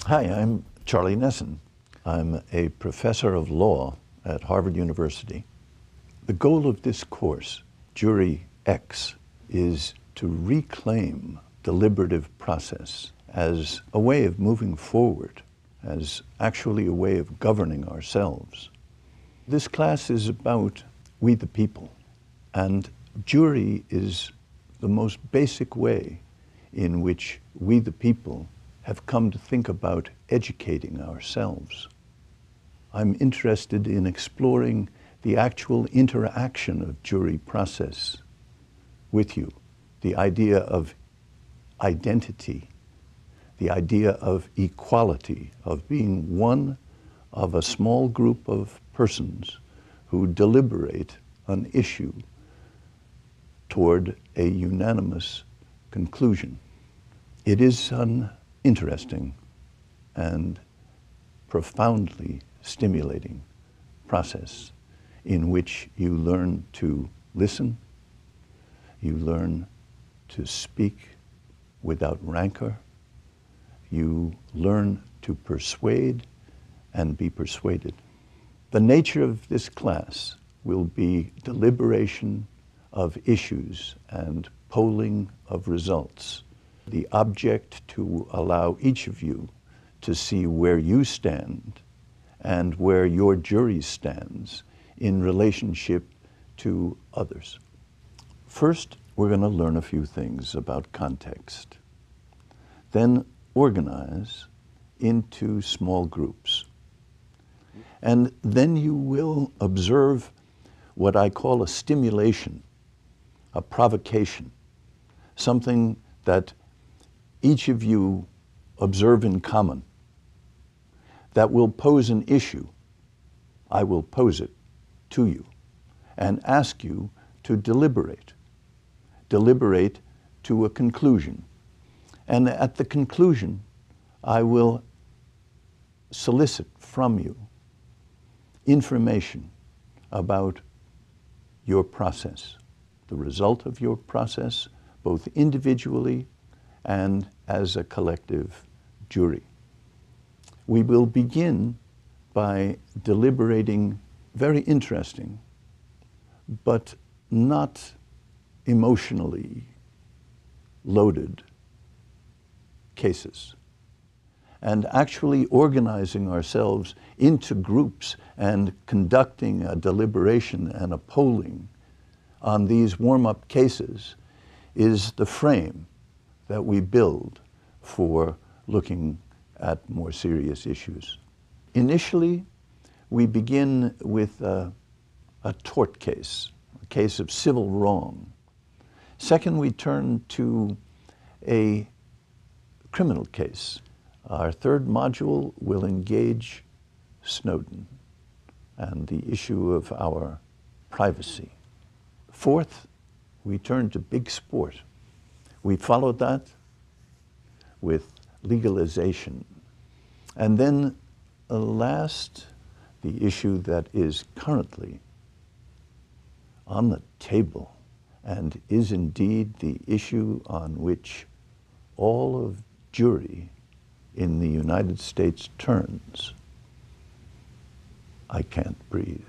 Hi, I'm Charlie Nesson. I'm a professor of law at Harvard University. The goal of this course, JuryX, is to reclaim deliberative process as a way of moving forward, as actually a way of governing ourselves. This class is about we the people, and jury is the most basic way in which we the people have come to think about educating ourselves. I'm interested in exploring the actual interaction of jury process with you, the idea of identity, the idea of equality, of being one of a small group of persons who deliberate an issue toward a unanimous conclusion. It is an interesting and profoundly stimulating process in which you learn to listen, you learn to speak without rancor, you learn to persuade and be persuaded. The nature of this class will be deliberation of issues and polling of results. The object to allow each of you to see where you stand and where your jury stands in relationship to others. First, we're going to learn a few things about context. Then organize into small groups. And then you will observe what I call a stimulation, a provocation, something that each of you observe in common that will pose an issue. I will pose it to you and ask you to deliberate to a conclusion. And at the conclusion, I will solicit from you information about your process, the result of your process, both individually and as a collective jury. We will begin by deliberating very interesting, but not emotionally loaded cases, and actually organizing ourselves into groups and conducting a deliberation and a polling on these warm-up cases is the frame that we build for looking at more serious issues. Initially, we begin with a tort case, a case of civil wrong. Second, we turn to a criminal case. Our third module will engage Snowden and the issue of our privacy. Fourth, we turn to big sport. We followed that with legalization. And then last, the issue that is currently on the table and is indeed the issue on which all of jury in the United States turns. I can't breathe.